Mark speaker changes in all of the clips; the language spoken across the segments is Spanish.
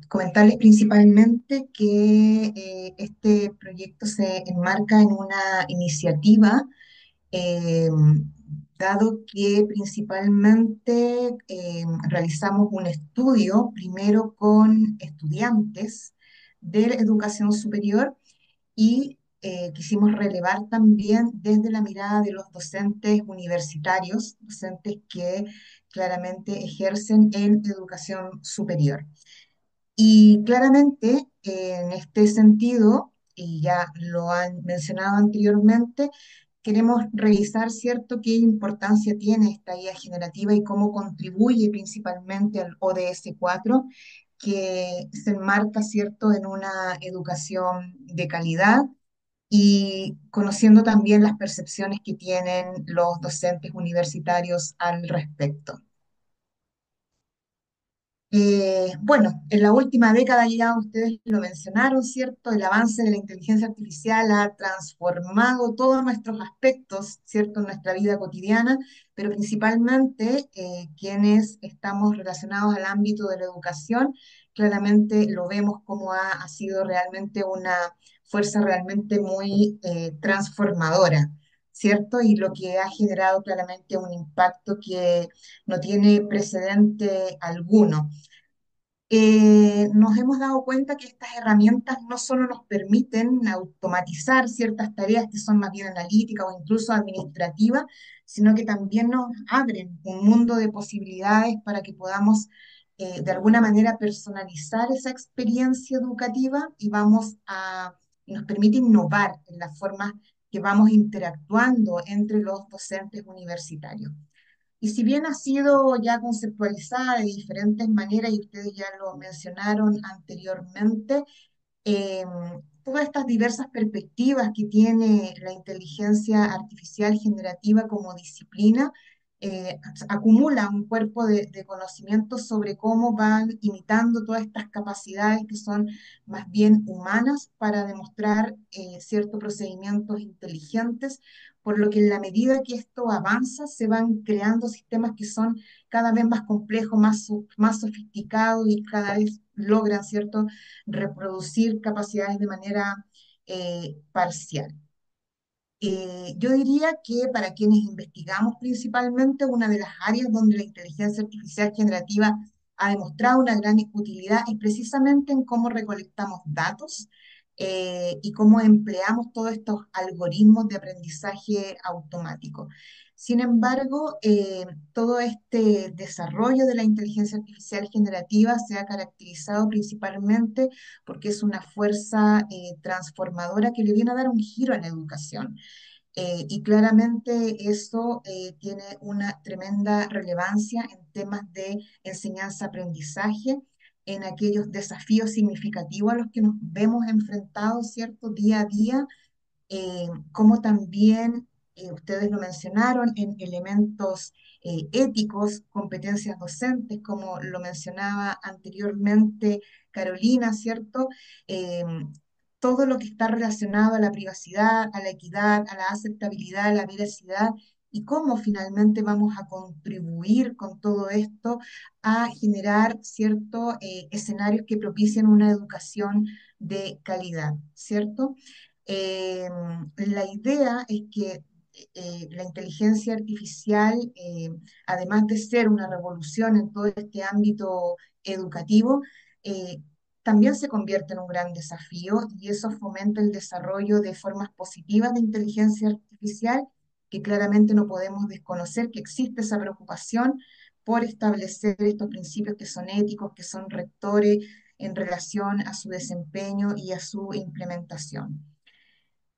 Speaker 1: Comentarles principalmente que este proyecto se enmarca en una iniciativa, eh, dado que principalmente realizamos un estudio primero con estudiantes de la educación superior y quisimos relevar también desde la mirada de los docentes universitarios, docentes que claramente ejercen en educación superior. Y claramente, en este sentido, y ya lo han mencionado anteriormente, queremos revisar, ¿cierto?, qué importancia tiene esta guía generativa y cómo contribuye principalmente al ODS 4, que se enmarca, ¿cierto?, en una educación de calidad y conociendo también las percepciones que tienen los docentes universitarios al respecto. Bueno, en la última década ya ustedes lo mencionaron, ¿cierto? El avance de la inteligencia artificial ha transformado todos nuestros aspectos, ¿cierto? En nuestra vida cotidiana, pero principalmente quienes estamos relacionados al ámbito de la educación, claramente lo vemos como ha sido realmente una fuerza realmente muy transformadora, ¿cierto? Y lo que ha generado claramente un impacto que no tiene precedente alguno. Nos hemos dado cuenta que estas herramientas no solo nos permiten automatizar ciertas tareas que son más bien analíticas o incluso administrativas, sino que también nos abren un mundo de posibilidades para que podamos de alguna manera personalizar esa experiencia educativa y nos permite innovar en las formas que vamos interactuando entre los docentes universitarios. Y si bien ha sido ya conceptualizada de diferentes maneras, y ustedes ya lo mencionaron anteriormente, eh, todas estas diversas perspectivas que tiene la inteligencia artificial generativa como disciplina, acumula un cuerpo de conocimientos sobre cómo van imitando todas estas capacidades que son más bien humanas para demostrar ciertos procedimientos inteligentes, por lo que en la medida que esto avanza se van creando sistemas que son cada vez más complejos, más sofisticados y cada vez logran, ¿cierto?, reproducir capacidades de manera parcial. Yo diría que para quienes investigamos principalmente, una de las áreas donde la inteligencia artificial generativa ha demostrado una gran utilidad es precisamente en cómo recolectamos datos y cómo empleamos todos estos algoritmos de aprendizaje automático. Sin embargo, todo este desarrollo de la inteligencia artificial generativa se ha caracterizado principalmente porque es una fuerza transformadora que le viene a dar un giro a la educación. Y claramente eso tiene una tremenda relevancia en temas de enseñanza-aprendizaje, en aquellos desafíos significativos a los que nos vemos enfrentados, ¿cierto?, día a día, como también, ustedes lo mencionaron, en elementos éticos, competencias docentes, como lo mencionaba anteriormente Carolina, ¿cierto? Eh, Todo lo que está relacionado a la privacidad, a la equidad, a la aceptabilidad, a la veracidad, y cómo finalmente vamos a contribuir con todo esto a generar, ¿cierto?, escenarios que propicien una educación de calidad, ¿cierto? Eh, la idea es que la inteligencia artificial, además de ser una revolución en todo este ámbito educativo, eh, también se convierte en un gran desafío y eso fomenta el desarrollo de formas positivas de inteligencia artificial, que claramente no podemos desconocer que existe esa preocupación por establecer estos principios que son éticos, que son rectores en relación a su desempeño y a su implementación.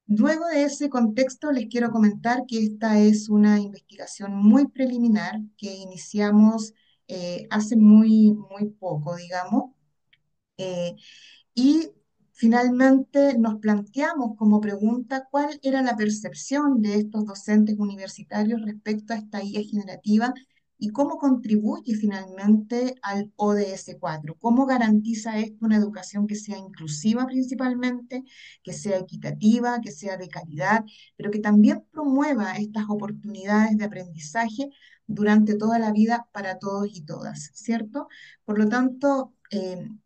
Speaker 1: Luego de ese contexto, les quiero comentar que esta es una investigación muy preliminar que iniciamos hace muy poco, digamos, eh, y finalmente nos planteamos como pregunta cuál era la percepción de estos docentes universitarios respecto a esta IA generativa y cómo contribuye finalmente al ODS 4. ¿Cómo garantiza esto una educación que sea inclusiva principalmente, que sea equitativa, que sea de calidad, pero que también promueva estas oportunidades de aprendizaje durante toda la vida para todos y todas, ¿cierto? Por lo tanto,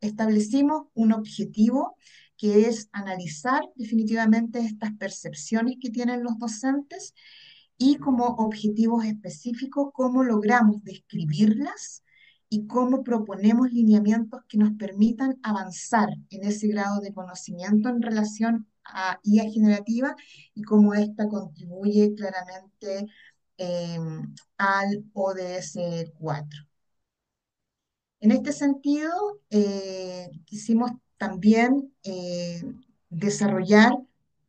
Speaker 1: establecimos un objetivo que es analizar definitivamente estas percepciones que tienen los docentes y como objetivos específicos cómo logramos describirlas y cómo proponemos lineamientos que nos permitan avanzar en ese grado de conocimiento en relación a IA generativa y cómo ésta contribuye claramente eh, al ODS 4. En este sentido, quisimos también desarrollar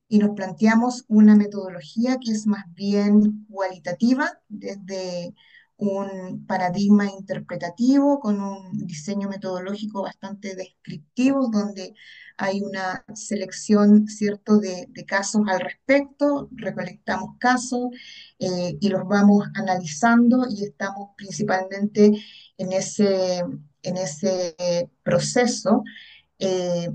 Speaker 1: y nos planteamos una metodología que es más bien cualitativa, desde un paradigma interpretativo con un diseño metodológico bastante descriptivo, donde hay una selección, ¿cierto?, de casos al respecto, recolectamos casos y los vamos analizando y estamos principalmente en ese proceso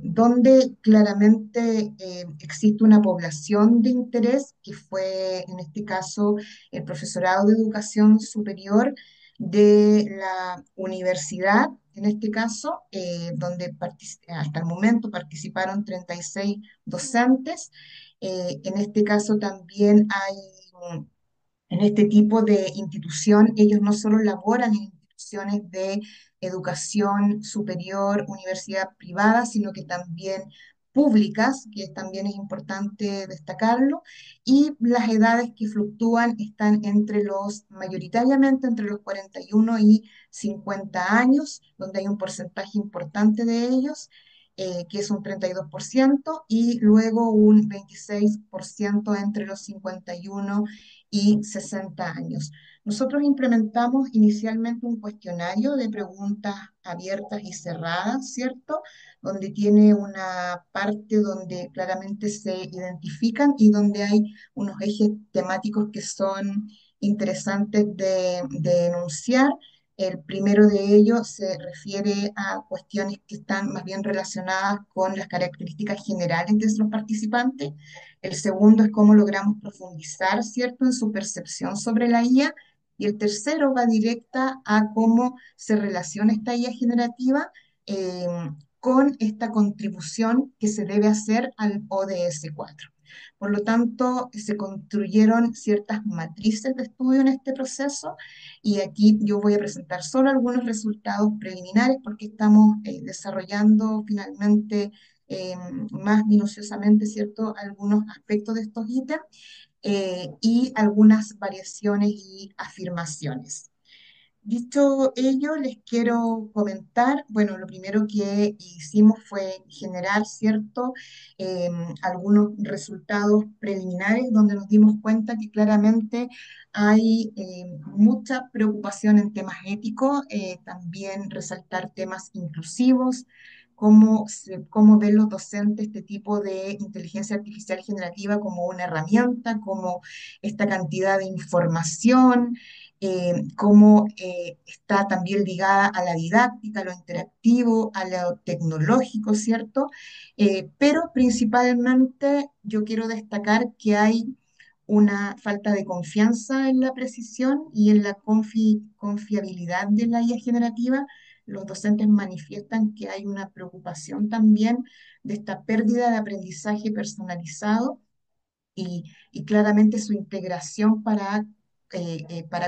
Speaker 1: donde claramente existe una población de interés, que fue en este caso el profesorado de educación superior de la universidad, en este caso, donde hasta el momento participaron 36 docentes. En este caso también hay en este tipo de institución, ellos no solo laboran en instituciones de educación superior, universidad privada, sino que también públicas, que también es importante destacarlo, y las edades que fluctúan están mayoritariamente entre los 41 y 50 años, donde hay un porcentaje importante de ellos, que es un 32%, y luego un 26% entre los 51 y 60 años. Nosotros implementamos inicialmente un cuestionario de preguntas abiertas y cerradas, ¿cierto? Donde tiene una parte donde claramente se identifican y donde hay unos ejes temáticos que son interesantes de enunciar. El primero de ellos se refiere a cuestiones que están más bien relacionadas con las características generales de los participantes. El segundo es cómo logramos profundizar, ¿cierto?, en su percepción sobre la IA. Y el tercero va directa a cómo se relaciona esta IA generativa eh, con esta contribución que se debe hacer al ODS 4. Por lo tanto, se construyeron ciertas matrices de estudio en este proceso y aquí yo voy a presentar solo algunos resultados preliminares porque estamos desarrollando finalmente eh, más minuciosamente, ¿cierto?, algunos aspectos de estos ítems y algunas variaciones y afirmaciones. Dicho ello, les quiero comentar, bueno, lo primero que hicimos fue generar, ¿cierto?, algunos resultados preliminares donde nos dimos cuenta que claramente hay mucha preocupación en temas éticos, también resaltar temas inclusivos, cómo ven los docentes este tipo de inteligencia artificial generativa como una herramienta, como esta cantidad de información cómo está también ligada a la didáctica, a lo interactivo, a lo tecnológico, ¿cierto? Pero principalmente yo quiero destacar que hay una falta de confianza en la precisión y en la confiabilidad de la IA generativa. Los docentes manifiestan que hay una preocupación también de esta pérdida de aprendizaje personalizado y claramente su integración para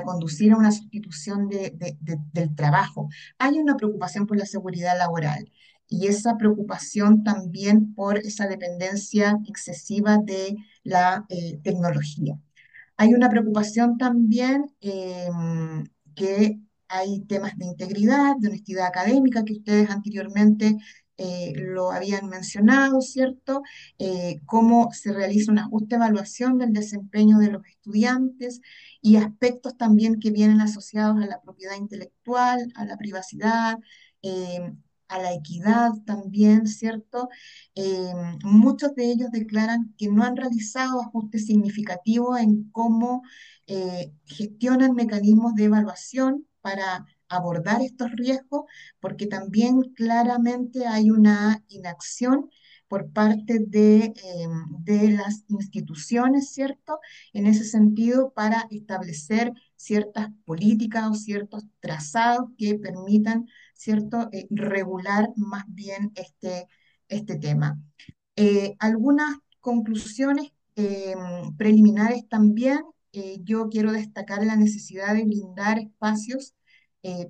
Speaker 1: conducir a una sustitución del trabajo. Hay una preocupación por la seguridad laboral y esa preocupación también por esa dependencia excesiva de la tecnología. Hay una preocupación también que hay temas de integridad, de honestidad académica, que ustedes anteriormente lo habían mencionado, ¿cierto? Cómo se realiza una justa evaluación del desempeño de los estudiantes y aspectos también que vienen asociados a la propiedad intelectual, a la privacidad, eh, a la equidad también, ¿cierto? Eh, Muchos de ellos declaran que no han realizado ajustes significativos en cómo gestionan mecanismos de evaluación para abordar estos riesgos, porque también claramente hay una inacción por parte de las instituciones, ¿cierto? En ese sentido, para establecer ciertas políticas o ciertos trazados que permitan, ¿cierto?, regular más bien este tema. Algunas conclusiones preliminares también. Yo quiero destacar la necesidad de brindar espacios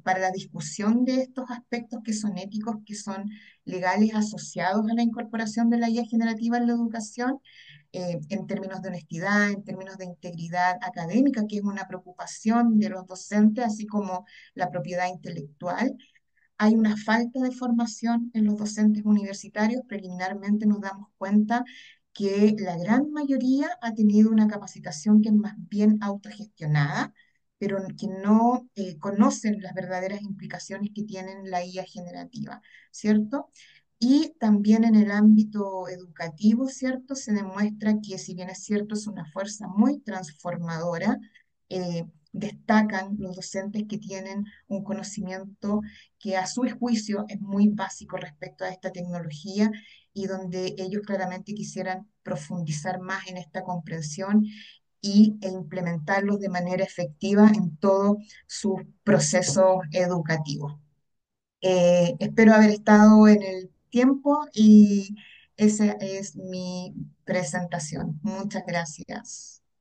Speaker 1: para la discusión de estos aspectos que son éticos, que son legales asociados a la incorporación de la IA generativa en la educación, en términos de honestidad, en términos de integridad académica, que es una preocupación de los docentes, así como la propiedad intelectual. Hay una falta de formación en los docentes universitarios. Preliminarmente nos damos cuenta que la gran mayoría ha tenido una capacitación que es más bien autogestionada, pero que no conocen las verdaderas implicaciones que tienen la IA generativa, ¿cierto? Y también en el ámbito educativo, ¿cierto? Se demuestra que si bien es cierto, es una fuerza muy transformadora. Destacan los docentes que tienen un conocimiento que a su juicio es muy básico respecto a esta tecnología y donde ellos claramente quisieran profundizar más en esta comprensión e implementarlos de manera efectiva en todos sus procesos educativos. Espero haber estado en el tiempo y esa es mi presentación. Muchas gracias.